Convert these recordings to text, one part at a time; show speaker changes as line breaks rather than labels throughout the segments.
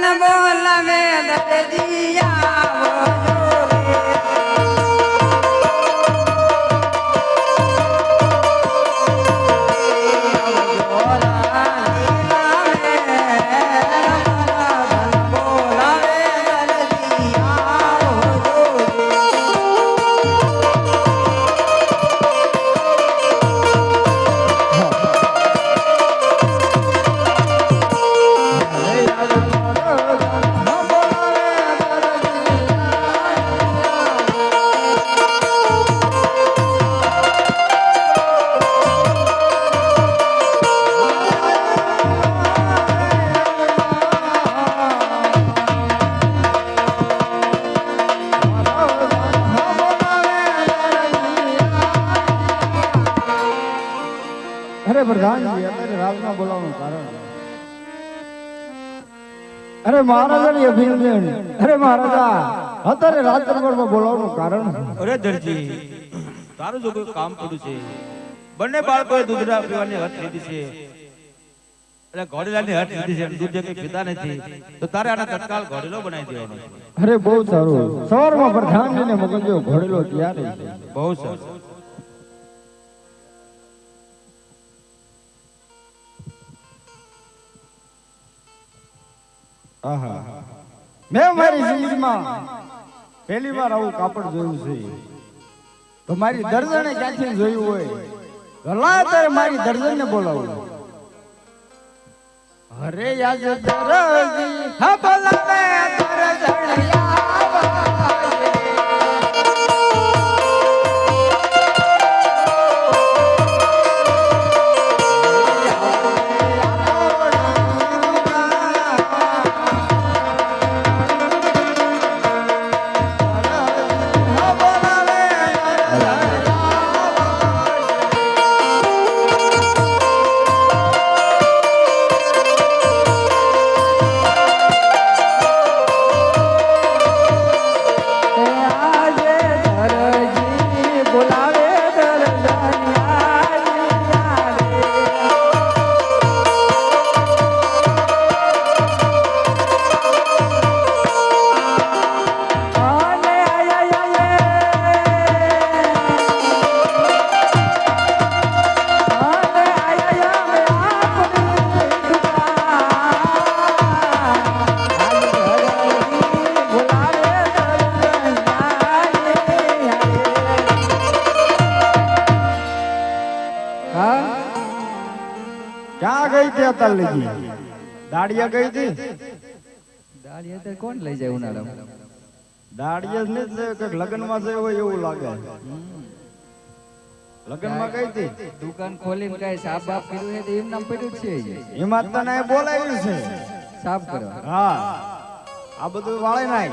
બોલાવે દરજીયા
અરે પ્રધાનજી અત્યારે રાજમાં બોલાવવાનું કારણ અરે મહારાજાની અભિનંદન અરે મહારાજા અત્યારે રાજ દરબારમાં બોલાવવાનું કારણ
અરે દરજી તારું જો કોઈ કામ પડ્યું છે બંને બાળકોએ દૂધના પીવાની હટ લીધી છે એટલે ઘોડીલાની હટ લીધી છે દૂધ જે કઈ પીતા નથી તો તારે આને તત્કાલ ઘોડીલો બનાવી દેવાનો છે
અરે બહુ સારું સવારમાં પ્રધાનજીને મોકલજો ઘોડેલો તૈયાર છે
બહુ સરસ
આહા મેં મારી જિંદગીમાં પહેલી વાર આવું કાપડ જોયું છે તો મારી દર્દને ક્યાંથી જોયું હોય ભલા ત્યારે મારી દર્દને બોલાવું અરે યાદ દરજી હા બોલાવે દર્જણિયા ક્યાં ગઈ તે અત્યારે લઈ દાડિયા ગઈ હતી
દાડિયા તો કોણ લઈ જાય ઉનાળામાં
દાડિયા ને કઈક લગ્નમાં જઈ હોય એવું લાગે લગ્નમાં ગઈ હતી
દુકાન ખોલીને કઈ સાફ બાફ કર્યું છે તો એમ નામ પડ્યું જ છે
એમાં તને બોલાવ્યું છે
સાફ કરવા
હા આ બધું વાળે નાય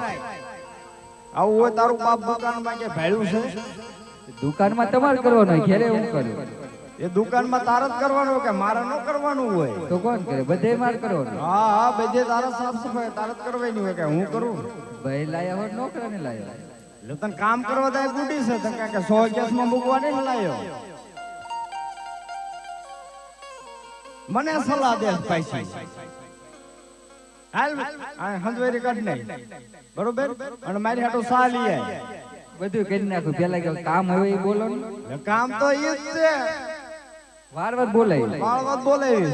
આવું હોય તારું બાપ દુકાનમાં કે ભેળ્યું છે
દુકાનમાં તમારે કરવાનું હોય ઘેરે હું કરું
એ દુકાનમાં તારે જ કરવાનું હોય કે મારે ન કરવાનું હોય
તો કોણ કરે બધે માર કરવાનું
હા હા બધે તારે સાફ સફાઈ તારે જ કરવાની હોય કે હું કરું
ભાઈ લાયા હોય નોકરાને લાયા
એટલે તને કામ કરવા દે ગુડી છે તને કે 100 કેસમાં મૂકવાની ન લાયો મને સલાહ દે પૈસા હાલ આ હંજવેરી કાઢ નહીં બરોબર અને મારી હાટો સા લઈ આય
બધું કરી નાખું પેલા કે કામ હોય એ બોલો ને
કામ તો ઈ જ છે
વાર વાર બોલાય
વાળવત બોલાવી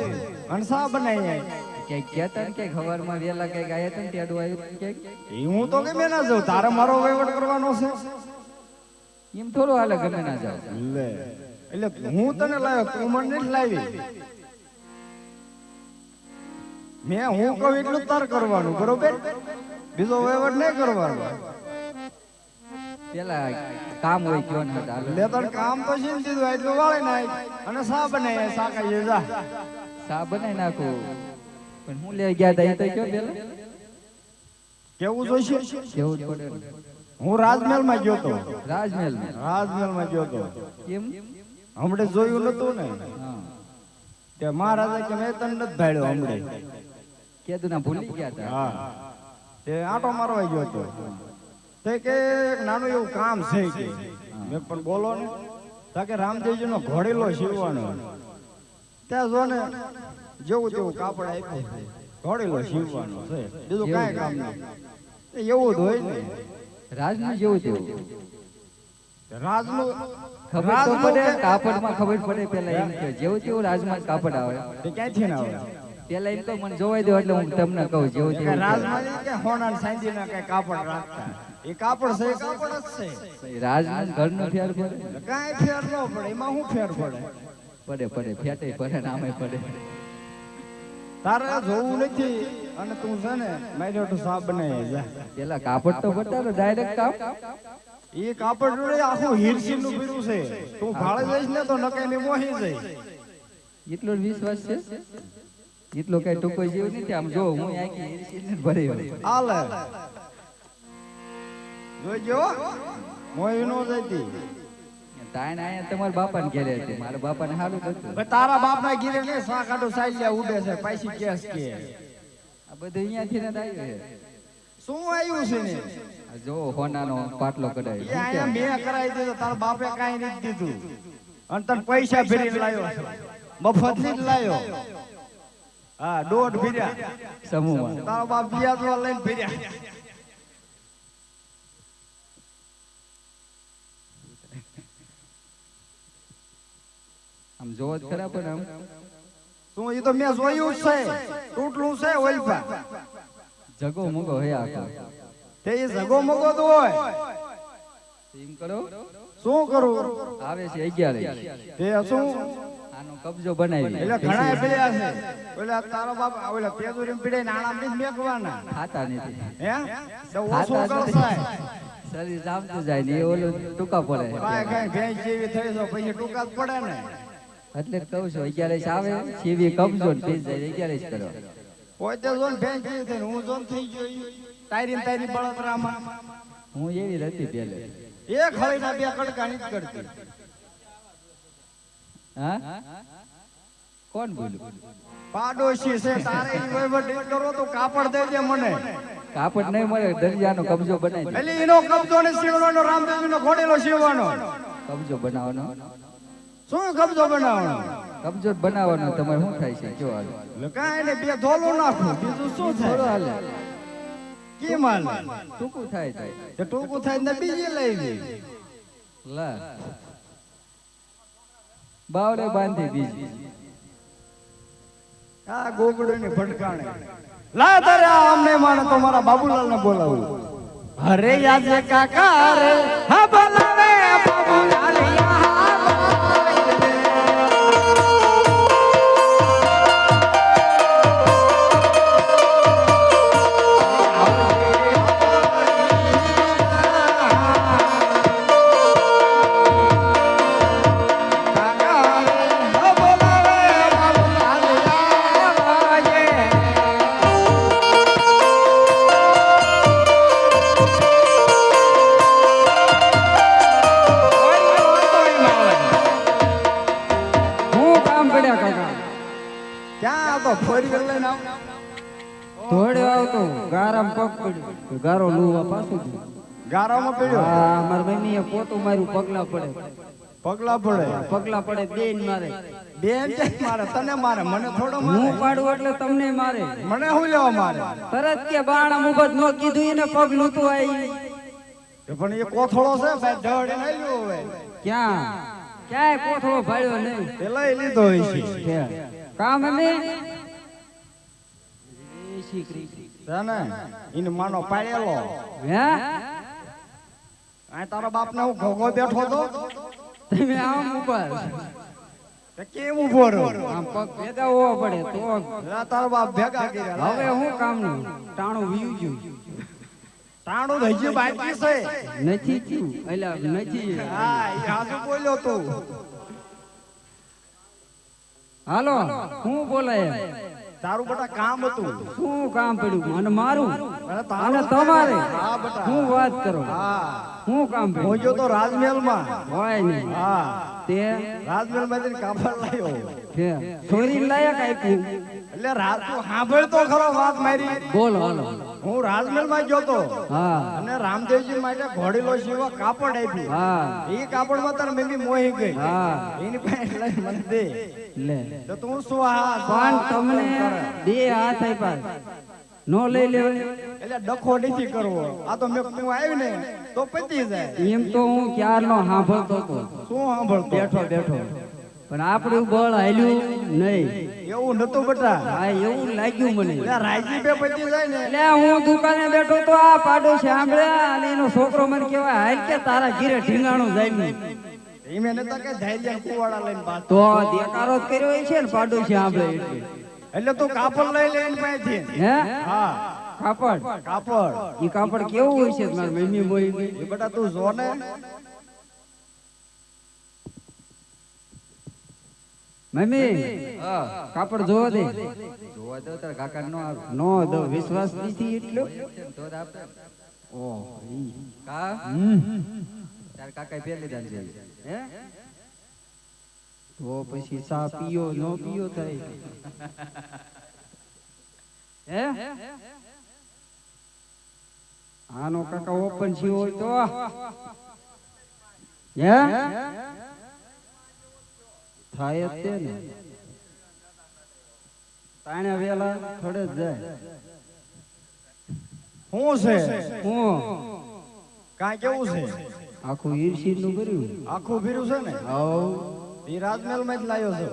અને સા બનાવી
કે કહેતા ને કે ખબરમાં વેલા કઈક આયા તા ને તેડું આવ્યું કે
એ હું તો કેમ ના જાઉં તારે મારો વહીવટ કરવાનો છે
એમ થોડું હાલે ગમે ના જાવ
લે એટલે હું તને લાવ્યો તું મને નથી લાવી મેં હું કહું એટલું તાર કરવાનું બરોબર બીજો વહીવટ નહીં કરવાનો
પેલા કામ હોય કયો ને હાલે
લે તને કામ તો શીલ દીધું એટલું વાળી નાખ અને સા બનાવી સા કહીએ જા
સા બનાવી નાખું પણ હું લઈ ગયા તા એ તો કયો પેલા
કેવું જોઈશે
કેવું જ પડે ને.
હું રાજમહેલ માં ગયો તો
રાજમહેલ
રાજમહેલ માં ગયો તો
કેમ
હમણે જોયું નતું ને
હા
કે મહારાજા કે મેં તને નથી ભાડ્યો હમણે
કીધું ના ભૂલી ગયા તા
હા તે આટો મારવા ગયો તો તે કે એક નાનું એવું કામ છે કે મેં પણ બોલો ને તાકે રામદેવજી નો ઘોડેલો શીવવાનો ત્યાં જો ને જેવું તેવું કાપડ આપ્યું ઘોડેલો સીવવાનો છે, બીજું કાંઈ કામ નહીં. એવું જ હોય ને
રાજનું જેવું તેવું
રાજનું.
ખબર તો
રાજનું
પડે,
કે-
કાપડમાં ખબર પડે પેલા એમ કે જેવું તેવું રાજમાં કાપડ આવે.
તે ક્યાંથી ના આવે?
પેલા એમ તો મને જોવાઈ દો એટલે હું તમને કહું જેવું
કે
તેવું.
રાજમાં નહીં કે હોના ને સાંજીના કઈ કાપડ રાખતા. એ કાપડ છે, એ કાપડ જ છે.
રાજનું ઘરનું ફેર પડે
કાંઈ ફેર ન પડે, એમાં શું ફેર પડે?
પડે પડે ફેટે પડે નામે પડે.
તારે જોવું નથી અને તું છે ને મારી હાટુ સાપ બનાવી જા.
પેલા કાપડ તો બતાવો ડાયરેક્ટ કાપ.
એ કાપડ જોડે આખું હીરસીન નું પીરું છે. તું ભાળે જઈશ ને તો નકાઈ ને મોહી જઈશ.
એટલો જ વિશ્વાસ છે? એટલો કઈ ટૂંકો જેવું નથી. આમ જો હું આખી હિરસીને ભરી હોય.
હાલે જોઈજો મોહી નો જતી.
તાણ આયા તમારા બાપાને ઘેરે હતી. મારા બાપાને સારું હતું.
હવે તારા બાપ ના ગીરે ને સાકાટો સાઈલિયા ઉડે છે પૈસી કેસ કે
આ બધું અહીંયાથી ને જ આવ્યું છે.
શું આવ્યું છે ને
આ જો હોનાનો પાટલો
એ
કઢાવ્યો.
આયા મેં કરાવી દીધો, તારા બાપે કાંઈ નથી દીધું અને તને પૈસા ભરીને લાવ્યો છે. મફત થી જ લાવ્યો. હા, દોઢ ભર્યા.
સમૂહમાં
તારો બાપ બિયાદવા લઈને ભર્યા.
આમ જોવો જ ખરા પણ આમ
શું એ તો મેં જોયું જ છે. તૂટલું છે ઓલપા.
જગો મગો હે આખો.
તે એ જગો મગો તો હોય.
એમ કરો
શું કરું?
આવે છે 11.
તે શું
આનો કબજો બનાવી
એટલે ઘણા પીડ્યા છે. ઓલા તારો બાપ ઓલા પેદુરી પીડે નાણા ની મેકવાના
ખાતા નથી.
હે તો ઓછું
ખાતા
કરશે.
શરીર જામતું જાય ને એ ઓલું ટૂંકા પડે.
કાંઈ ભેંસ જેવી થઈ તો પછી ટૂંકા જ પડે ને.
એટલે જ કહું છું 11 આવે સીવી કબજો ને પીસ જાય 11 કરો.
પોતે જો ને ભેંસ જેવી થઈને હું જોન થઈ ગયો ઈ. તારી બળતરામાં
હું એવી હતી પેલે.
એક હળીના બે કડકા નહીં કરતી.
હા કોણ બોલું?
પાડોશી છે તારે ઈ વહીવટ કરો તો કાપડ દઈ દે મને.
કાપડ નહીં મળે દરિયાનો કબજો બનાવી દે.
એટલે એનો કબજો ને સીવવાનો રામદેવનો ઘોડેલો સીવવાનો.
કબજો બનાવવાનો.
શું કબજો બનાવવાનો?
કબજો જ બનાવવાનો. તમારે શું થાય છે જો હાલ
એટલે કાંઈ ને બે ધોલું નાખું બીજું શું
થોડો
થાય?
હાલે
કેમ હાલે?
ટૂંકું થાય થાય
તે ટૂંકું થાય ને બીજી લઈ લે.
લા બાવડે બાંધી બીજી.
આ ગોગડું ની ભટકાણે લા તારે આમને માને તો મારા બાબુલાલ ને બોલાવું. અરે યાજે કાકા રે હા બોલાવે બાબુલાલ
ધોડે આવતો ગારામ પગ પડ્યો ગારો લુવા પાછું ગયું.
ગારામાં પડ્યો.
હા મારા મમ્મીએ પોતું માર્યું પગલા પડે
પગલા પડે.
પગલા પડે બેન મારે
બેન કે મારે તને મારે મને થોડો
હું
મારે.
પાડું એટલે તમને મારે
મને શું લેવા મારે?
તરત કે બાણા મુગત નો કીધું એને પગ લૂતું આવી
એ પણ એ કોથળો છે ભાઈ ઢળ એને આવ્યો હવે.
ક્યાંય કોથળો ભાળ્યો નહીં
તે લઈ લીધો હોય છે.
કામ અમે
છે ને એને માનો પાડેલો.
હે
આ તારા બાપ ને હું ઘોઘો બેઠો તો
તમે આમ ઉપર
તે કેમ ઉભો રહ્યો?
આમ પગ ભેગા હોવા પડે તો
લા તારા બાપ ભેગા કર્યા.
હવે હું કામનું ટાણું વીયું ગયું
તાણું તો હજી બાકી છે.
નથી થયું એટલે નથી
હા એ હાજુ બોલ્યો તું.
હાલો હું બોલાય
તારું બેટા કામ હતું.
શું કામ પડ્યું મને મારું અને તમારે
હા બેટા
હું વાત કરો
હા
હું કામ
હું
પડ્યું?
જો તો રાજમહેલમાં
હોય નહીં
હા
તે
રાજમહેલમાંથી કાપડ લાવ્યો
છે ચોરી લાયક આપ્યું
એટલે રાત તું સાંભળ તો ખરો વાત મારી
બોલો હાલો
હું રાજમહેલમાં ગયો તો
હા
અને રામદેવજી માટે ઘોડેલો સીવા કાપડ આપ્યું
હા
એ કાપડમાં તાર મમ્મી મોહી ગઈ
હા
એની પાસે લઈ મને દે
લે
તો તું શું હા
પણ તમને બે હાથ આપ્યા નો લઈ લેવાય
એટલે ડખો નથી કરવો આ તો મેં તું આવ્યું ને તો પતી જાય
એમ તો હું ક્યારનો સાંભળતો હતો
શું સાંભળતો
બેઠો બેઠો પણ આપણું બળ હાલ્યું નહીં
એવું નતું બેટા
હા એવું લાગ્યું મને
એટલે રાજી બે પતી જાય ને
એટલે હું દુકાને બેઠો તો આ પાડો સાંભળ્યા અને એનો છોકરો મને કહેવાય હાલ કે તારા ઘીરે ઢીંગાણું જાય
એમે નતા કે ધૈર્ય કુવાડા લઈને પાછો
તો દેકારો જ કર્યો હોય છે ને પાડો સાંભળે એટલે
એટલે તું કાપડ લઈ લે એની પાસેથી
હે
હા
કાપડ
કાપડ
ઈ કાપડ કેવું હોય છે મારી મમ્મી મોઈ ગઈ
એ બેટા તું જો ને
મમ્મી
હા
કાપડ જોવા દે
જોવા દો તાર કાકા નો આવે
નો દો વિશ્વાસ નથી એટલો
તો આપે
ઓ ઈ.
કા તાર કાકા પહેર લીધા છે
હે તો પછી ચા પીયો નો પીયો થાય હે આનો કાકા ઓપન છે હોય તો હે થાય જ તે ને તાણે વેલા થોડે જ જાય
શું છે
હું
કાંઈ કેવું છે
આખું ઈર્ષિદ નું કર્યું
આખું ભીરું છે ને
આવ
એ રાજમહેલ માં જ લાવ્યો છે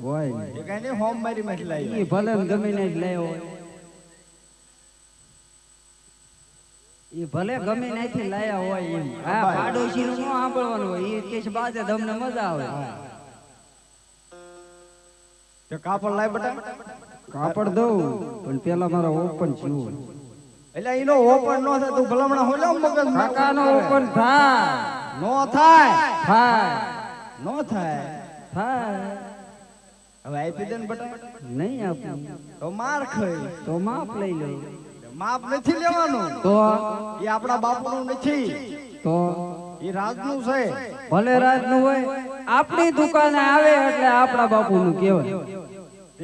હોય
એ કઈ નહીં હોમ મારી માં જ લાવ્યો
ઈ ભલે ને ગમે ને જ લાયો હોય ઈ ભલે ગમે નાથી લાયા હોય એમ હા પાડોશી નું નો સાંભળવાનું હોય ઈ કેસ બાજે તમને મજા આવે
તે કાપડ લાય બેટા
કાપડ દઉં પણ પેલા મારા ઓપન થયું
એટલે એનો ઓપન નો થાય તું ભલામણા હોલે મગજ
કાકા નો ઓપન થાય
નો થાય
થાય
નો થાય
થાય
હવે આપી દે ને બેટા
નહીં આપું
તો માર ખાઈ
તો માપ લઈ લો
માપ નથી લેવાનું
તો
એ આપણા બાપુનું નથી
તો
એ રાજનું છે
ભલે રાત નું હોય આપણી દુકાને આવે એટલે આપણા બાપુ નું કહેવાય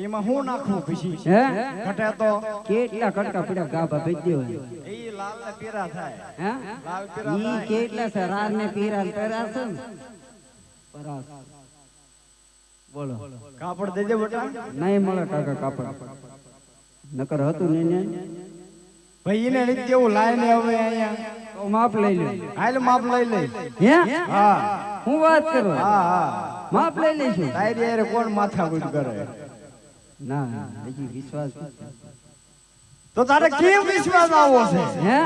એમાં હું નાખું પછી
હે
ઘટે તો
કેટલા કટકા પીડા ગાભા ભેજી હોય
એ લાલ ને પીરા થાય
હે
લાલ પીરા
ઈ
થાય
કેટલા છે રાર ને પીરા ને પરાસ છે ને પરાસ બોલો
કાપડ દેજે બેટા
નહીં મળે કાકા કાપડ નકર હતું ને
ભાઈ એને નથી કેવું લાય ને હવે અહીંયા
તો માપ લઈ લે
હાલ માપ લઈ લે
હે
હા
હું વાત કરું
હા હા
માપ લઈ લઈશું
તારી યાર કોણ માથાકૂટ કરે
ના હજી વિશ્વાસ
તો તારે કેમ વિશ્વાસ આવો છે
હે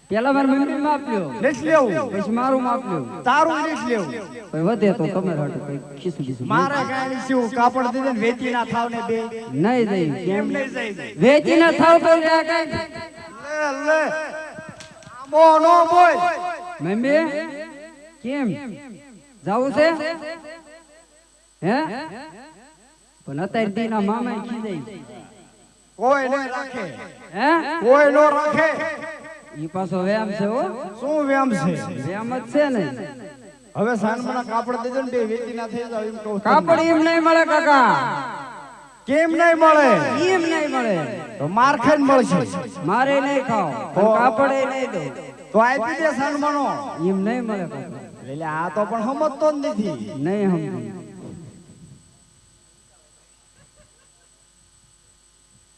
પેલા મારી મમ્મી માપ લ્યો
નથી લેવું
પછી મારું માપ લ્યો
તારું નથી લેવું
પછી વધે તો તમે રાટો કઈ ખીસું ખીસું
મારે કાંઈ શું કાપડ દીધે ને વેચી ના થાવ ને બે
નહીં જઈ
કેમ નહીં જાય
વેચી ના થાવ તો લ્યા કઈ
લે લે આમો નો બોલ
મમ્મી કેમ જાવું છે હે પણ અત્યારે દીના મામા ખીજાઈ
કોઈ નહીં રાખે
હે
કોઈ નો રાખે
ઈ પાછો વ્યામ છે હો
શું વ્યામ છે
વ્યામ જ છે ને
હવે સાનમના કાપડ દેજો ને બે વેચી ના થઈ જાવ એમ કહું છું.
કાપડ એમ નહીં મળે કાકા
કેમ નહીં મળે
એમ નહીં મળે
તો માર ખાઈને મળશે
મારે નહીં ખાવ પણ કાપડ એ નહીં દો
તો આપી દે સાનમાનો
એમ નહીં મળે કાકા
એટલે આ તો પણ સમજતો જ નથી
નહીં સમજ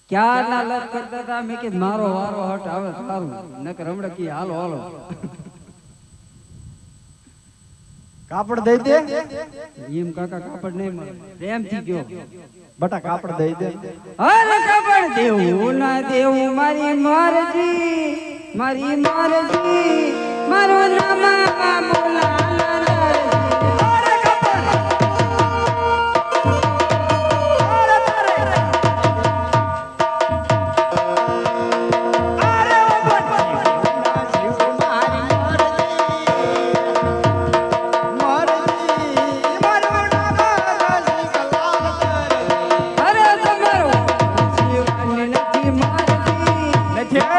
ક્યારના લપ કરતા હતા મેં કીધું મારો વારો હટ આવે સારું નકર હમણાં કી હાલો હાલો
કાપડ દઈ દે
એમ કાકા કાપડ નહીં મળે પ્રેમથી ગયો
બટા કાપડ દઈ દે
અરે કાપડ દેવું ના દેવું મારી મરજી મારું નામ બોલા
નથી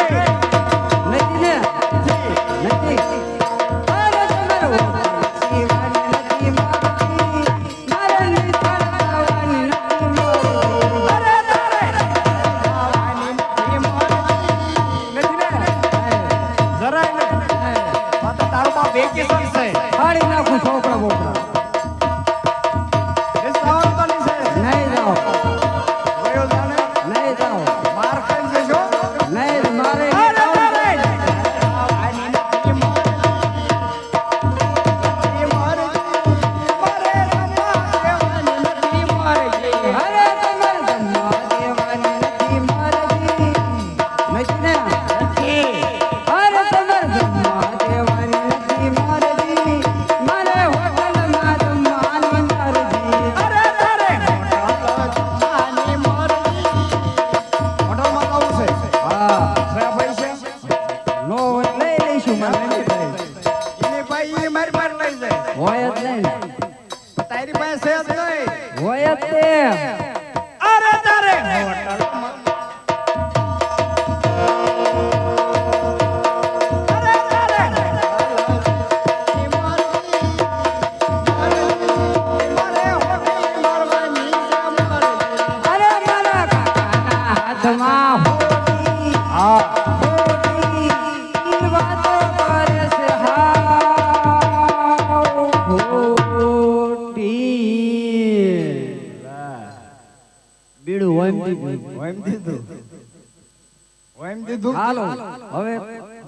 હું એમ દીધું
હાલો હવે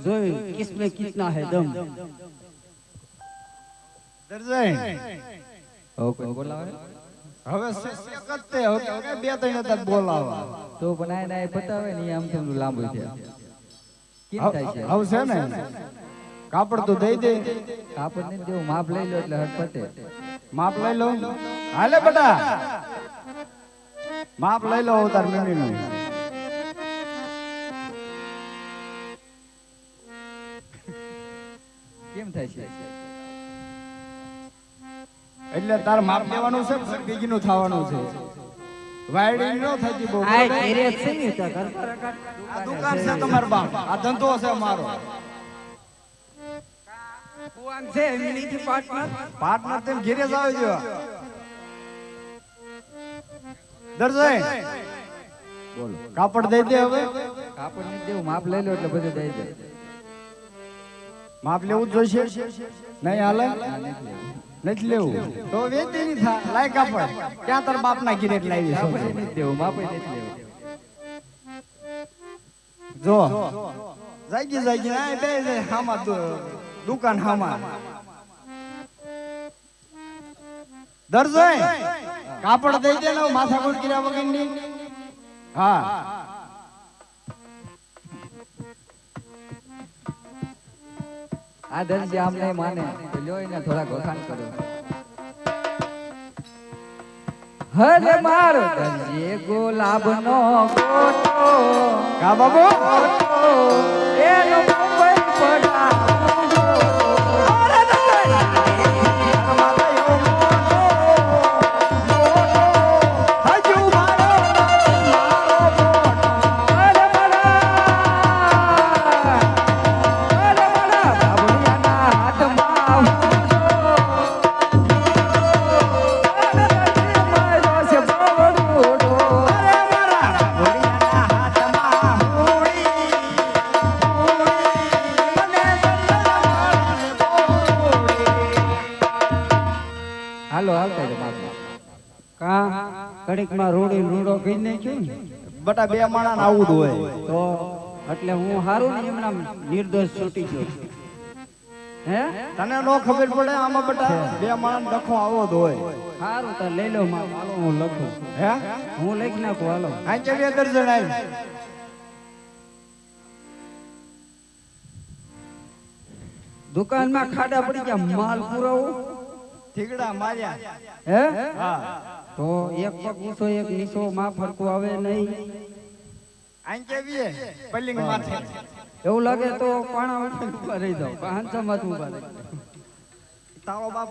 જોઈ કિસમે કિતના હે દમ
દર્જન
હવે કોઈ બોલાવે
હવે શિષ્ય કરતે હવે કે બે ત્રણ હતા બોલાવા
તો પણ આ બતાવે ને આમ તેમ લાંબુ છે કેમ થાય છે
હવે છે ને કાપડ તો દઈ દે
કાપડ ને દેવું માપ લઈ લો એટલે હટ પતે
માપ લઈ લો હાલે બેટા માપ લઈ લો તાર મમ્મી નું
કેમ થાય છે
એટલે તાર માપ લેવાનું છે બીજી નું થવાનું છે વાયડી નો થતી બહુ
આ ઘેરે છે ને તો ઘર પર
આ દુકાન છે તમાર બાપ આ ધંધો છે મારો
કુવાન છે એમની
પાર્ટનર તેમ ઘેરે જ આવી જો દર્જન
બોલો
કાપડ દઈ દે હવે
કાપડ ને દેવું માપ લઈ લો એટલે બધું દઈ દે
માપ લેવું જ જોઈશે નહીં હાલે
આ નથી લેવું.
નથી લેવું તો વેચી નહીં થા લાય કાપડ ક્યાં તાર બાપ ના ઘીરે લાવી
કાપડ
છે
નથી દેવું માપ નથી લેવું
જો જાગી આ બે હામાં દુકાન હામાં દર્જન કાપડ દઈ દે ને માથાકૂટ કર્યા વગરની હા
આ દરજી આમ નહીં માને તો લ્યો એને થોડા વખાણ કરો હરે મારો દરજી ગુલાબનો ગોટો
કા બાબુ
એનો મુંબઈ પડાવો અરે હાલો હાલતા જો માપ
કા કડીક માં રોડી રૂડો ગઈ નાખ્યો ને
બટા બે માણા આવું જ હોય
તો એટલે હું હારું ને એમના નિર્દોષ છૂટી ગયો હે
તને નો ખબર પડે આમાં બટા બે માણા ડખો આવો જ હોય
હારું તો લઈ લો માં હાલો હું લખું
હે
હું લખી નાખું હાલો
આ કે બે દર્જન આવી
દુકાનમાં ખાડા પડી ગયા માલ પુરાવો
ઠીકડા માર્યા
હે
હા
તો એક પગ ઊંચો એક નીચો માં ફરકું આવે નહીં
આ કે બે પલ્લિંગ માથે
એવું લાગે તો પાણા ઉઠીને ઊભા રહી જાવ પાંચમાં ઊભા રહી
તારો બાપ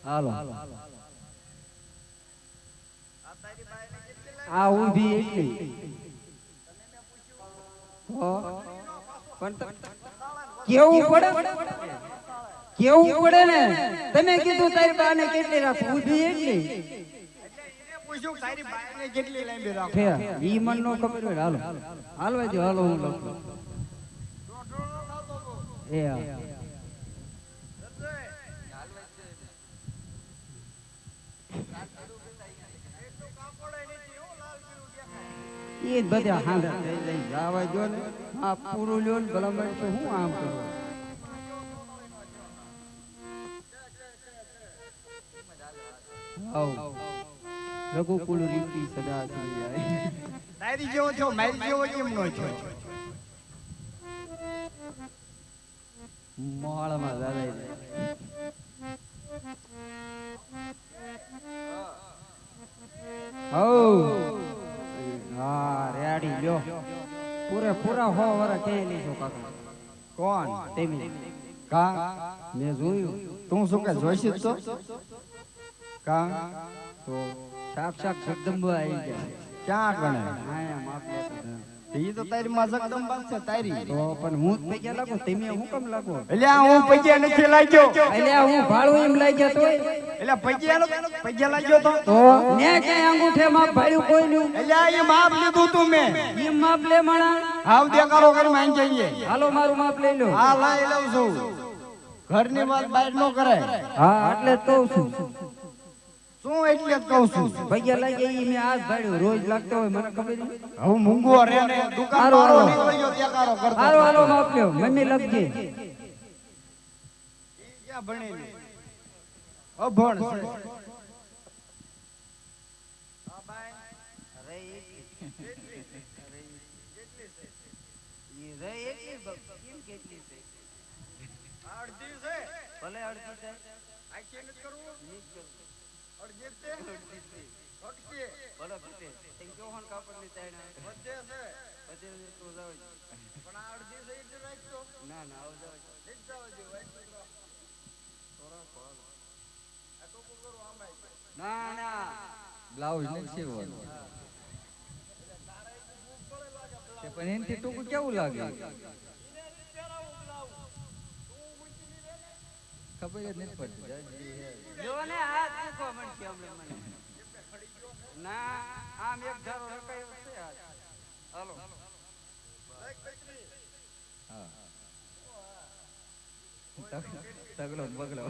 હાલો આ ઊભી એટલી તો પણ કેવું પડે ને તમે કીધું તારી બાને કેટલી રાખ ઊભી એટલી
પૂછ્યું તારી બાઈને કેટલી લાંબી રાખો
છે ઈ મન નો ખબર હોય હાલો હાલવા દો હાલો હું લખું એ હા. એ જ બધા હાંધા થઈ જાય જાવા જો ને આ પૂરું લ્યો ને ભલામણ તો હું આમ કરું આવ રઘુકુલ રીતિ સદા થઈ જાય
તારી જેવો છો મારી જેવો કેમ નો છો
મોળમાં જાય હો હા રેડી લ્યો પૂરા 100 વરા ક્યાંય લીધો કાકા
કોણ
તેમી
કા
મેં જોયું
તું શું કે જોઈશ તો કા
તો સાક્ષાત જગદંબા આવી ગયા
ક્યાં ગણે
આયા માપ લેતા
ઈ તો તારી માં જગદંબા છે તારી
તો પણ હું જ પૈયા લાગો તમે હું કેમ લાગો
એટલે આ હું પૈયા નથી લાગ્યો
એટલે હું ભાડું એમ લઈ ગયા તોય
એટલે પૈયા લાગ્યો તો
તો ને ક્યાંય અંગૂઠે માપ ભાડ્યું કોઈ નું
એટલે આ એ માપ લીધું તું મેં
એમ માપ લે માણા
હાવ દેખાડો કરી માંગ જઈએ
હાલો મારું માપ લઈ લો
હા લઈ લઉં છું ઘરની વાત બહાર નો કરે
હા એટલે જ કહું છું
શું એટલે જ કહું છું
પૈયા લાગે ઈ મેં આજ ભાડ્યું રોજ લાગતો હોય મને ખબર નહીં.
હવે મૂંગો રે ને દુકાન
હારું,
વાળો
હારું.
નીકળી ગયો ત્યાકારો કરતો
હાલો હાલો માપ લ્યો મમ્મી લખજે.
ઈ ક્યાં ભણેલી અભણ છે અડધી છે
ભલે અડધી થાય.
આખી નથી કરવું અડધી જ છે અટકે
ભલે ભૂતે. તેમ જોહન કાપડની ચાયણા.
વધે છે
બધે તો જાવ જ.
પણ આ અડધી છે એટલે રાખજો
ના ના આવ જાવ જ.
લઈ જ જાવ જો આ ટોપો કરો આમાં
ના ના
બ્લાઉઝ ને સીવવાનું તે પણ એનથી ટૂંકું કેવું લાગે ખબર જ નથી પડતી જાજી હે.
જો ને આ દેખો મનથી હમણાં મને. ના આમ એક ધારો રકાયો છે આજ. હાલો
હા તગડો ને બગડો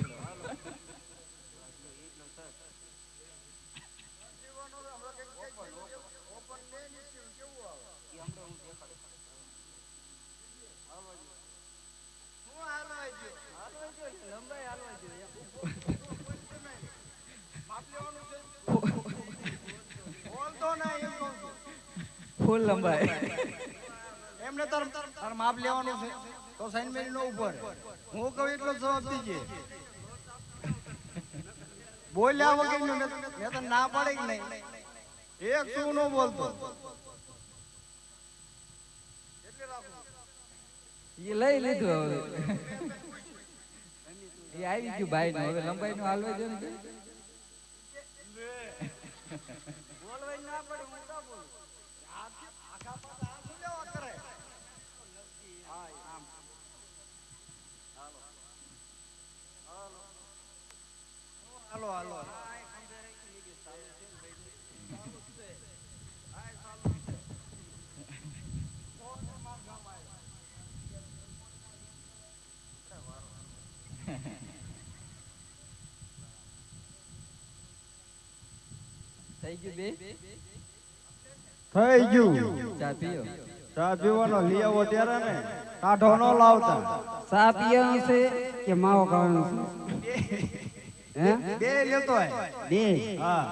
લંબાઈ હાલવા જોઈએ.
બોલતો નહીં એમ કહું છું.
ફૂલ લંબાઈ
એમને તાર માપ લેવાનું છે તો સાઈન મેરી નો ઉપર હું કહું એટલો જવાબ દીજે બોલ્યા વગર મેં તો ના પાડે કે નહીં એક તું નો બોલતો
એ લઈ લીધું હવે એ આવી ગયું ભાઈ નું હવે લંબાઈ નું હાલવા દો ને કે.
બોલવાય ના પડે હું કા બોલું.
આખા પાછા આ શું લેવા કરે
હા આમ
હાલો હાલો
થઈ ગયું બે
થઈ ગયું
ચા પીઓ
ચા પીવાનો લઈ આવો ત્યારે ને કાઢો નો લાવતા
સા પીવાનું છે કે માવો ખાવાનો છે? હે
બે લેતો હે
બે.
હા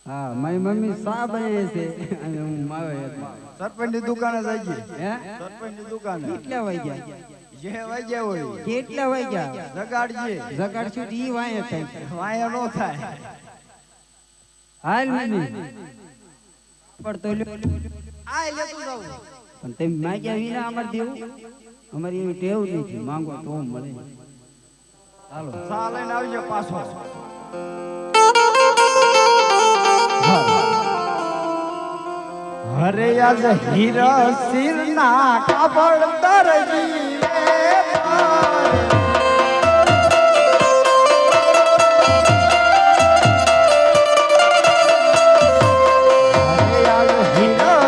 હા મારી મમ્મી સા બનાવે છે અને હું માવો
સરપંચ ની દુકાને જઈએ
હે
સરપંચ ની દુકાને
કેટલા વાગ્યા
જે વાગ્યા હોય
કેટલા વાગ્યા
જગાડજે
જગાડ છું ઈ વાય થાય.
વાયા નો થાય
હાલ મમ્મી પણ તો લ્યો.
આ લેતું જાવ
પણ તેમ માગ્યા વિના અમારે દેવું અમારી એવી ટેવ નથી માંગો તો મળે. હાલો
સા લઈને આવજો પાછો હરે આજ હીરા સિર ના કાપડ દરજી હીરા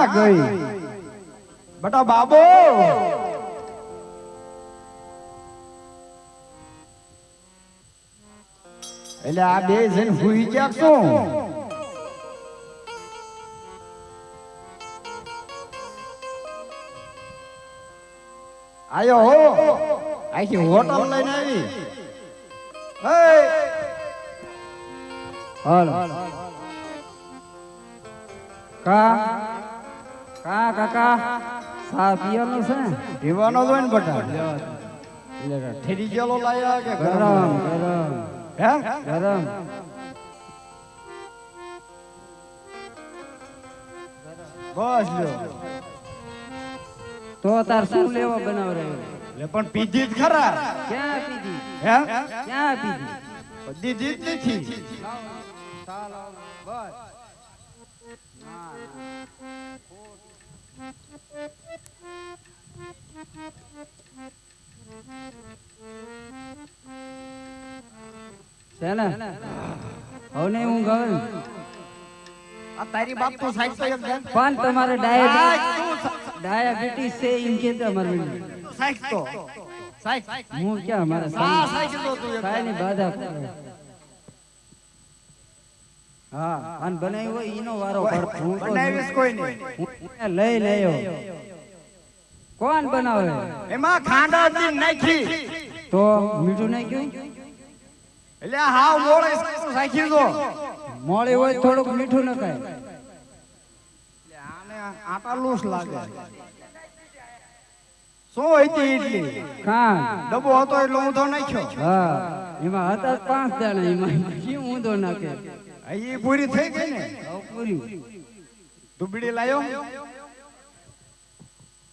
ક્યાં ગઈ બટા બાબો એટલે આ બે જણ હુઈ ગયા શું આયો હો આખી હોટલ લઈને આવી
હાલો કાકા સા પીવાનો છે
પીવાનો જ હોય ને બટા એટલે ઠેરી ગયેલો લાયા કે
ગરમ ગરમ
હે
ગરમ
બસ લ્યો
તો તાર શું લેવા બનાવ રહ્યો
લે પણ પીધી જ ખરા
ક્યાં પીધી
હે
ક્યાં પીધી
બધી જીત નથી
છે ને હવે નહીં હું ગયો
આ તારી બાપ તો સાઈડ તો એક
પણ તમારે ડાયાબિટીસ છે એમ કે તમારે
સાઈડ તો સાઈડ
હું ક્યાં મારે
સાઈડ તો તું
કાંઈ બાધા કરે. હા અને બનાવ્યું હોય એનો વારો કાઢ. હું તો
બનાવીશ કોઈ નહીં
હું લઈ લેયો કોણ બનાવે
એમાં ખાંડા દી નાખી
તો મીઠું નાખ્યું
એટલે હાવ મોળે સાખી દો
મોળી હોય થોડુંક મીઠું નખાય
આને આટા લૂસ લાગે શું હતી ઇડલી
ખાંડ
ડબ્બો હતો એટલે ઊંધો નાખ્યો
હા એમાં હતા 5 જણા એમાં કેમ ઊંધો નાખે
એ પૂરી થઈ ગઈ ને
હવે પૂરી
તું બીડી લાયો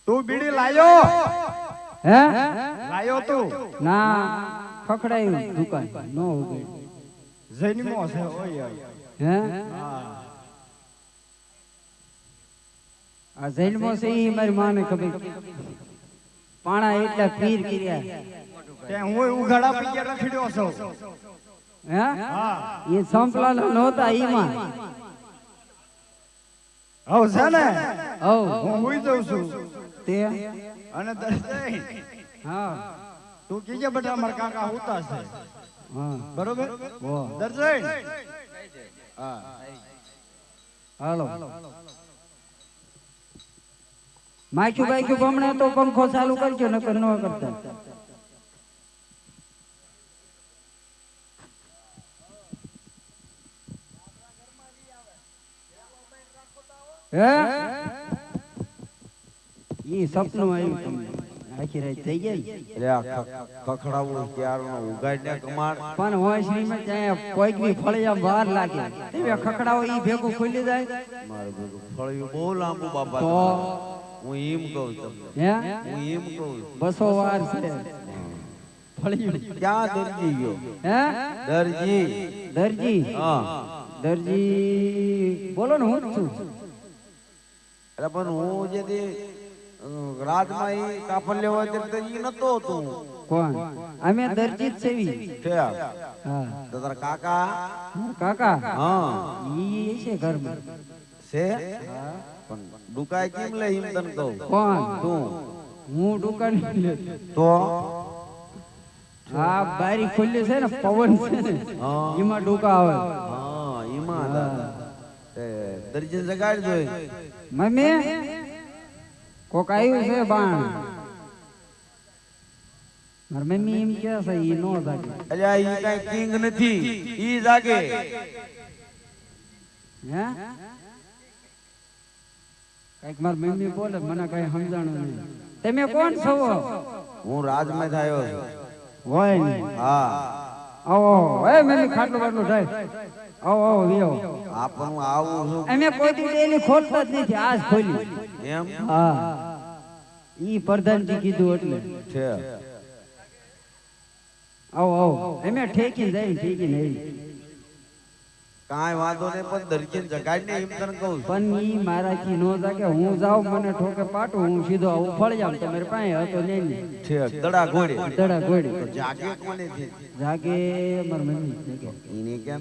તું બીડી લાયો
હે
લાયો તું
ના ખખડાયું દુકાન નો ઉગઈ
જૈનમો છે ઓય
હે
હા
આ જૈનમાં છે ઈ મારી માને ખબર પાણા એટલા પીર કર્યા
તે હું ઉઘાડા પીયા રખડ્યો છું
હે
હા
એ સંપલાનો નહોતા ઈમાં
હવ છે ને
હવ
હું હુઈ જઉં છું
તે
અને દર્શન
હા
તું કીજે બેટા મારા કાકા હોતા છે
હા
બરોબર
વો
દર્શન હા
હાલો માખ્યું બાખ્યું ગમણે તો પંખો ચાલુ કરજો નકર ન કરતા હે ઈ સપનું આવ્યું તમને આખી રાત થઈ ગઈ
ખખડાવું ક્યારનો ઉગાડને કમાડ
પણ હોશરીમાં ત્યાં કોઈક બી ફળિયા વાર લાગે તમે ખખડાવો ઈ ભેગું ખુલી જાય
મારું ભેગું ફળિયું બહુ લાંબુ બાબા
તો
હું એમ કહું તમને
હે
હું એમ કહું
200 વાર છે ફળિયું
ક્યાં દરજી ગયો
હે
દરજી
દરજી
હા
દરજી બોલો ને હું જ છું
એટલે પણ હું જે દી રાજમાં ઈ કાપડ લેવા જતો ઈ નતો તું
કોણ અમે દરજી જ સેવી
છે
હા
તો તારા કાકા
કાકા
હા
ઈ છે ઘરમાં
છે પણ દુકાય કેમ લે એમ તને કહું
કોણ
તું
હું દુકાન
તો
હા બારી ખુલ્લી છે ને પવન છે ને
હા
એમાં ડૂકા આવે
હા ઈમાં દાદા તે દરજી જગાડ જોઈ
મમ્મી કોક આવ્યું છે બાણ મારી મમ્મી એમ કે છે ઈ નો જાગે
અલ્યા ઈ કઈ કિંગ નથી ઈ જાગે
હે કઈક મારી મમ્મી બોલે મને કઈ સમજાણું નહીં તમે કોણ છો
હું રાજમાં થયો છું
હોય નહીં
હા
આવો એ મમ્મી ખાટલું બાટલું થાય આવો આવો વિયો
આ પણ હું આવું છું
અમે કોઈ દી ડેલી ખોલતા જ નથી આજ ખોલી
એમ
હા ઈ પ્રધાનજી કીધું એટલે
છે
આવો આવો અમે ઠેકીને જાય ઠેકીને આવી
કાંઈ વાંધો નહીં પણ દરજીને જગાડીને એમ તને કહું છું
પણ ઈ મારાથી નો જાગે હું જાઉં મને ઠોકે પાટું હું સીધો આવું ફળ જાઉં તમારે પાસે હતો નહીં
છે દડા ઘોડે
દડા ગોળી
જાગે કોને થી
જાગે માર મમ્મી જાગે
ઈને કેમ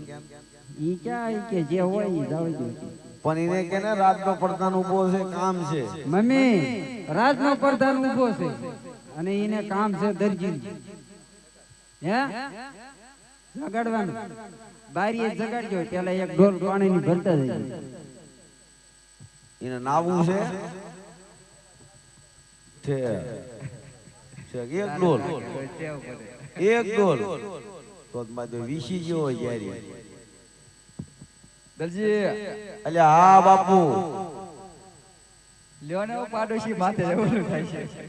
ઈ ક્યાં ઈ કે જે હોય ઈ જાવ દો
પણ એને કે ને રાતનો પડદાન ઊભો છે કામ છે
મમ્મી રાજનો પ્રધાન ઊભો છે અને એને કામ છે દરજી હે જગાડવાનું બારીએ જગાડજો પેલા એક ડોલ પાણીની ભરતા જઈએ
એને નાવું છે એક ડોલ તો મારે વીસી જેવો જ્યારે
દરજી
અલ્યા હા બાપુ
લ્યો ને પાડોશી માથે રહેવાનું થાય છે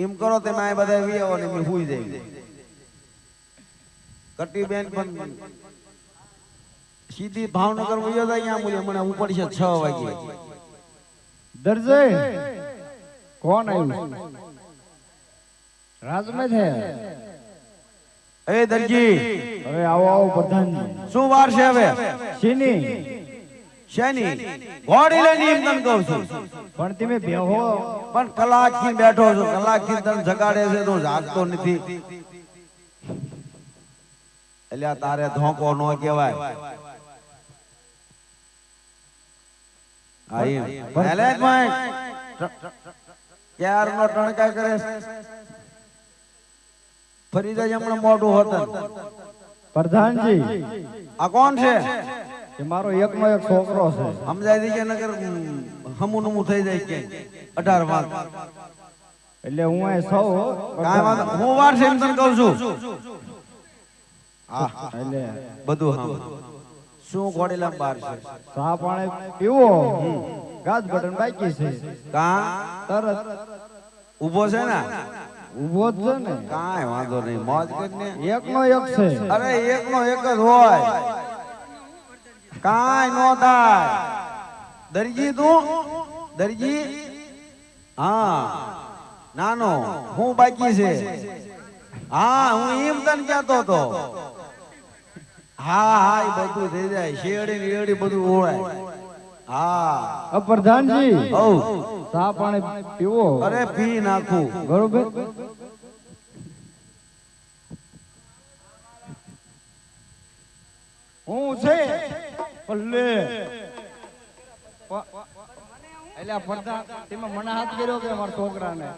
એમ કરો તમે આ બધા વી આવો ને મેં હુઈ જાય કટી બેન પણ સીધી ભાવનગર વયો જાય અહીંયા મુલે મને ઉપર છે 6 વાગે
દરજે કોણ આવ્યું રાજમાં છે
એ દરજી
હવે આવો આવો પ્રધાનજી
શું વાર છે હવે
શીની
શેની ઘોડી લઈને એમ તને કહું છું
પણ તમે બેહો
પણ કલાક થી બેઠો છો કલાક થી તને જગાડે છે તો જાગતો નથી એટલે તારે ધોકો નો કહેવાય આઈ ભલે ભાઈ ક્યાર નો ટણકા કરે ફરી જાય હમણાં મોઢું હોતન
પ્રધાનજી
આ કોણ છે
એ મારો એકનો એક છોકરો છે
સમજાય દી કે નગર હમુ નમુ થઈ જાય કે 18 વાગ
એટલે હું અહીં સૌ
કાંઈ વાંધો હું વાર છે એમ તને કહું છું હા
એટલે
બધું હા શું ઘોડીલા બાર છે
ચા પાણી પીવો ગાજ બટન બાકી છે
કા
તરત
ઊભો છે ને
ઊભો જ છે ને
કાંઈ વાંધો નહીં મોજ કરીને
એકનો એક છે
અરે એકનો એક જ હોય કાંઈ નો થાય દરજી તું દરજી હા નાનો હું બાકી છે હા હું એમ તને કહેતો હતો હા હા એ બધું થઈ જાય શેરડી ને રેડી બધું ઓળાય હા
પ્રધાનજી
ઓ
ચા પાણી પીવો
અરે પી નાખું
બરોબર હું છે પલ્લે એટલે પ્રધાન તમે મને હાથ કર્યો કે મારા છોકરાને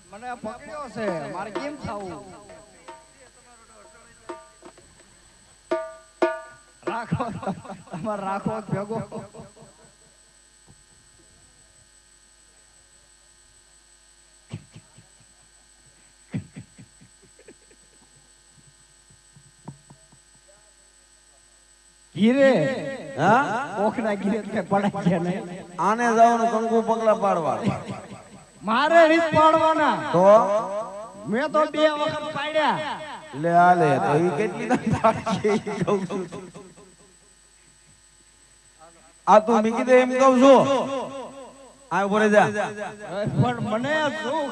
મને પકડ્યો છે મારે કેમ ખાવું રાખો તમારે રાખો ભેગો ગીરે
હા
ઓખના ગીરે કે પડા છે નહીં
આને જવાનું કંકુ પગલા પાડવા
મારે રીત પાડવાના
તો
મેં તો 2 વખત પાડ્યા
લે આ લે તો ઈ કેટલી દાંત છે ઈ કહું છું આ તું મીકી દે એમ કહું છું આ ઉપર જા
પણ મને શું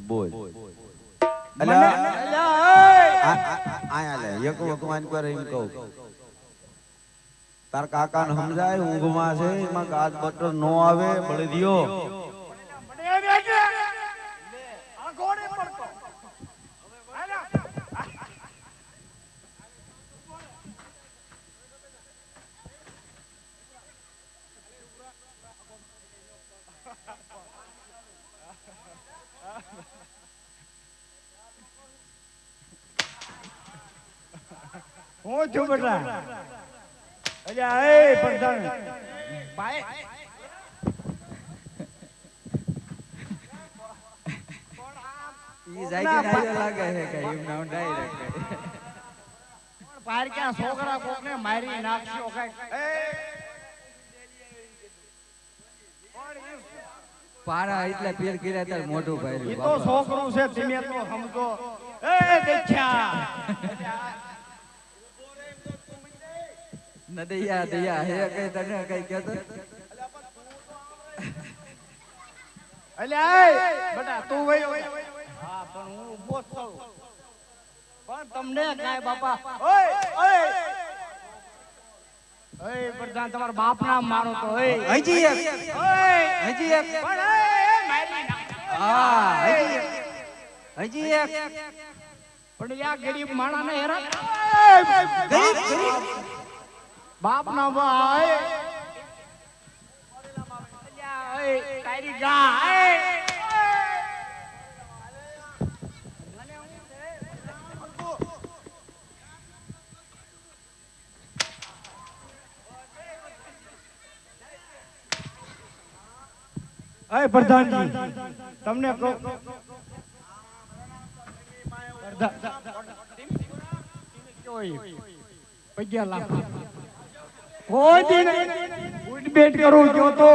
બોલ
મને
અલ્યા
અલ્યા,
આયા લે એકલો તું આન પર એમ કહું તાર કાકાને સમજાય ઊંઘમાં છે એમાં ગાજ બટર નો આવે બળી દિયો
હું છું બેટા અલ્યા એ પ્રધાન ભાઈ
ઈ જાય કે નાયો લાગે છે કે એમ નામ ડાયરેક્ટ
પાર ક્યાં છોકરા કોકને મારી નાખ્યો કઈ
પારા એટલે પેર કર્યા તાર મોઢું
ઈ
ભાઈ
તો છોકરું છે તમે તો સમજો એ દેખ્યા
નદૈયા દયા હે કઈ તને કઈ કહેતો
અલ્યા એ બેટા તું વયો હા પણ હું ઊભો જ છું પણ તમને કાય બાપા ઓય ઓય ઓય પ્રધાન તમારા બાપ નામ મારો તો ઓય
હજી એક
ઓય
હજી એક
પણ ઓય મારી
હા હજી એક
પણ યા ગરીબ માણાને હેરાન
બાપ ના ભાઈ
તારી ગાય
અય પ્રધાનજી તમને કહું કોઈ દી ઉડબેટ કરું જો તો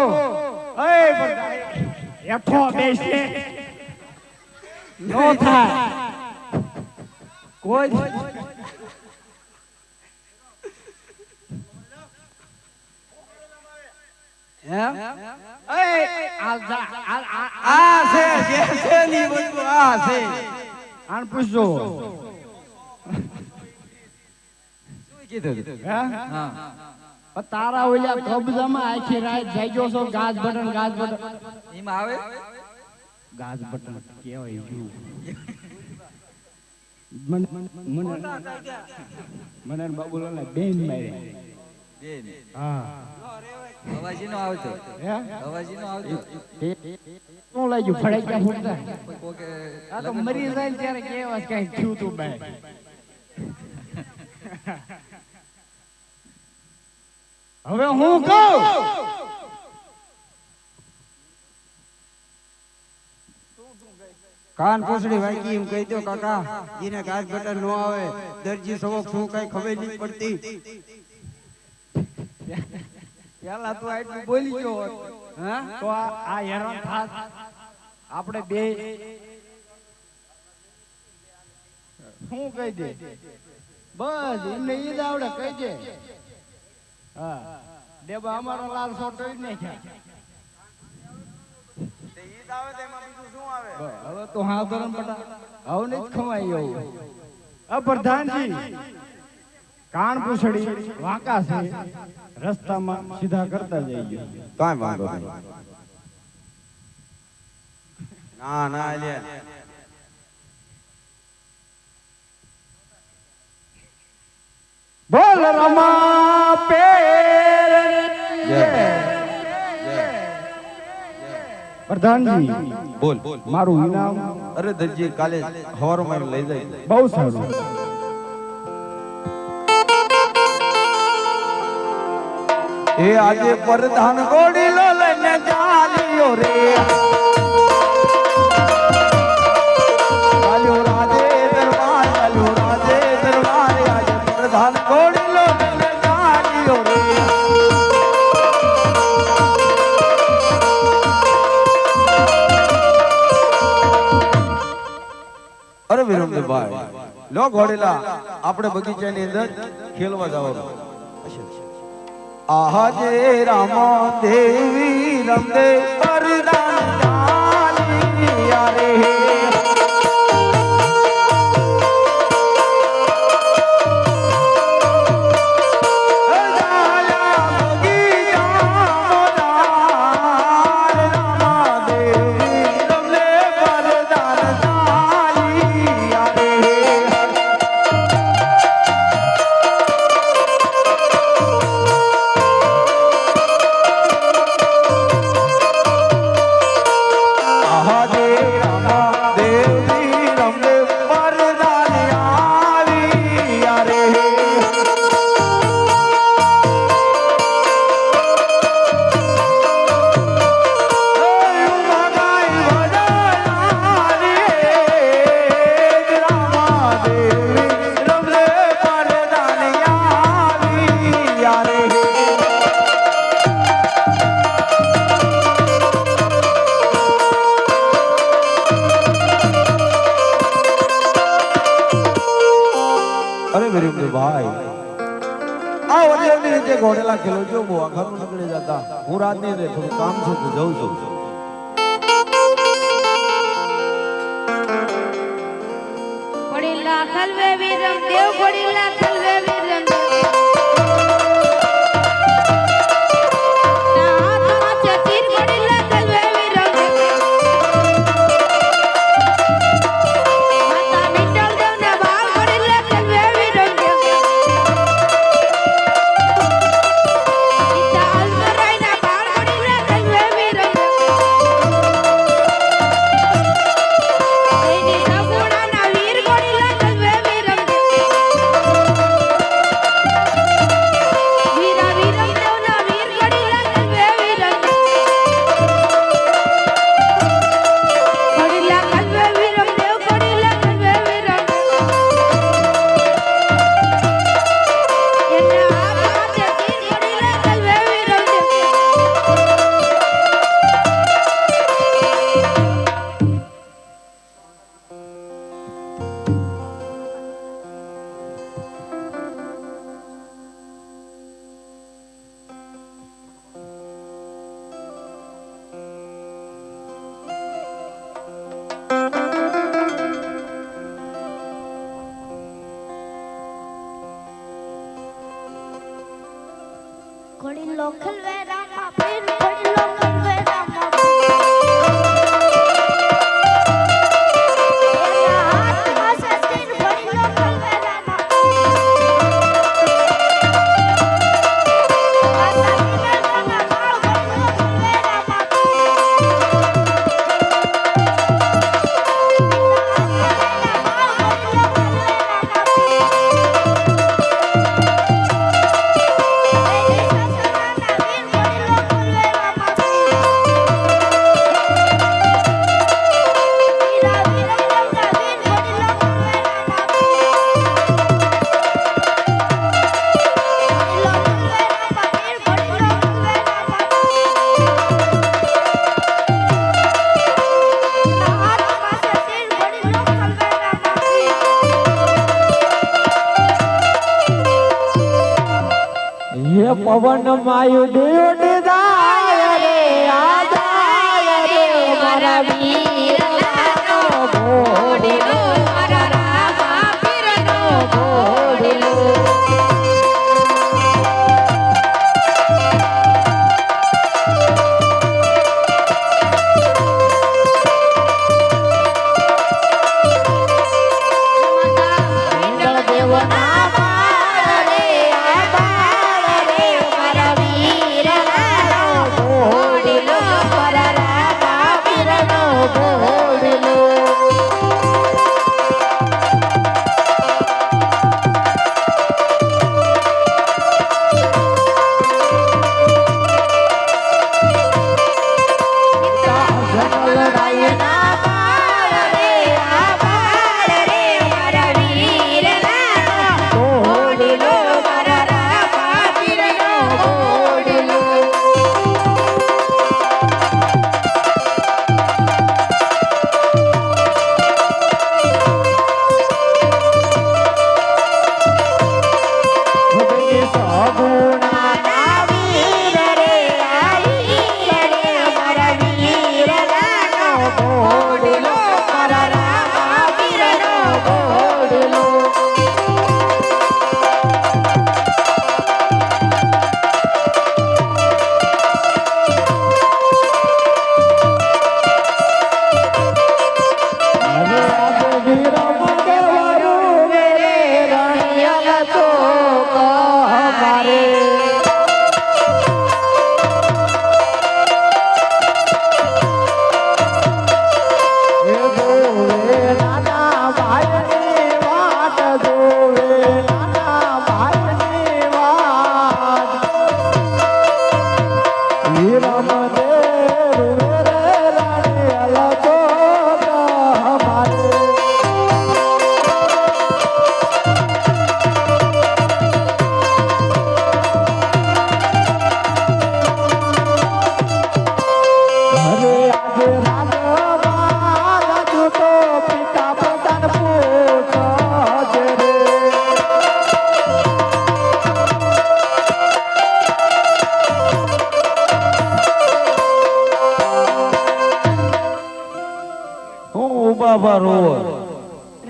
અય પ્રધાન હેઠો બેસે નો થાય કોઈ
આ છે જે છે ની બધું આ છે
આન પૂછજો
શું કીધું
હે
હા
પણ તારા ઓલા કબજામાં આખી રાત જાગ્યો છો ગાજ બટન
એમાં આવે
ગાજ બટન કેવાય ગયું મને બાબુલાલ બેન માર્યા
બેન
હા
અવાજી નો આવતો
હે
અવાજી નો આવતો
શું લાગ્યું ફડાઈ ગયા ફૂટતા
કોકે
આ તો મરી જાય ને ત્યારે કેવા કઈ થયું તું બે હવે હું કહું
કાન પૂછડી વાગી એમ કહી દો કાકા જીને ગાજ બટન નો આવે દરજી સવક શું કઈ ખબર નહીં પડતી
પેલા તું આટલું બોલી ગયો હોત,
હા
તો આ હેરાન થાત આપણે બે શું કહી દે બસ એમને ઈ જ આવડે કહી દે હા દેબા અમારો લાલ સોટો જ નહીં ખ્યા હવે તો હા ધરમ બટા હવે નહીં જ ખવાઈ એવું પ્રધાનજી કાન પૂછડી વાંકા છે રસ્તામાં સીધા કરતા જઈએ
કાંઈ વાંધો નહીં ના ના લે
બોલ રમા પેર પ્રધાનજી
બોલ
મારું ઇનામ
અરે દરજી કાલે હવારમાં લઈ જાય
બહુ સારું
એ આજે પ્રધાન ગોડી લો લઈને ચાલ્યો રે ચાલ્યો રાજે દરબાર આજે પ્રધાન ગોડી લો લઈને ચાલ્યો રે અરે વિરમદેવભાઈ લો ઘોડેલા આપણે બગીચાની અંદર ખેલવા જવાનું આજે રામ દેવી રમદે પરદાન ચાલિયા રે ભાઈ આ વડિયાની રીતે ઘોડેલા ખેલો જો બહુ આખા નીકળી જતા હું રાતની અંદર થોડું કામ છે તો જઉં છું
ઘોડીલા ખલવે વિરમ દેવ ઘોડીલા ખલવે વિરમ દેવ પડેલો ખલવેરામાં પીર પડેલો ખલવેરામાં એના હાથમાં સસ્તીન પડેલો ખલવેરામાં માતા પિતાના માળ પડેલો ખલવેરામાં
હે પવન માયુ દેવ જાય રે આજાય રે મારા વીર લાનો ઘોડીલો મારા રામા પીરનો ઘોડીલો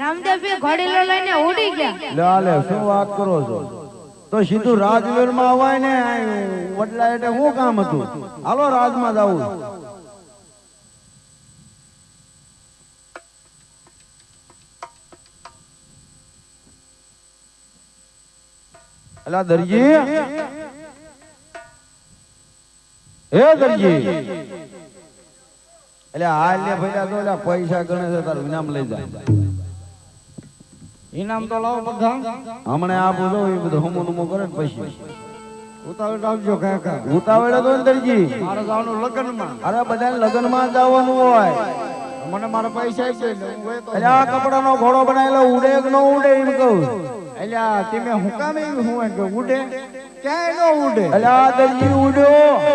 રામદેવભાઈ ઘોડીલો લઈને ઉડી ગયા.
લાલે શું વાત કરો છો? તો સીધું રાજવીર માં આવાય ને વડલા એટલે શું કામ હતું? હાલો રાજમાં જાવું. અલા દરજી, હે દરજી, એટલે હાલ ને ભૈયા તો એટલે પૈસા ગણે છે, તારું ઇનામ લઈ જા.
ઇનામ તો લાવો બધા.
હમણે આપું જો એ બધું હમો નમો કરે ને પછી
ઉતાવળ આવજો કાકા.
ઉતાવળે તો દરજી
મારે જવાનું લગ્નમાં.
અરે બધા લગ્ન માં જવાનું હોય.
મને મારા પૈસા આપજો એટલે હું હોય તો.
એટલે આ કપડાનો ઘોડો બનાવેલો ઉડે કે ન ઉડે એમ કહું.
એટલે તમે હું કામ એવું હું કે ઉડે ક્યાંય ન ઉડે.
એટલે આ દરજી ઉડ્યો.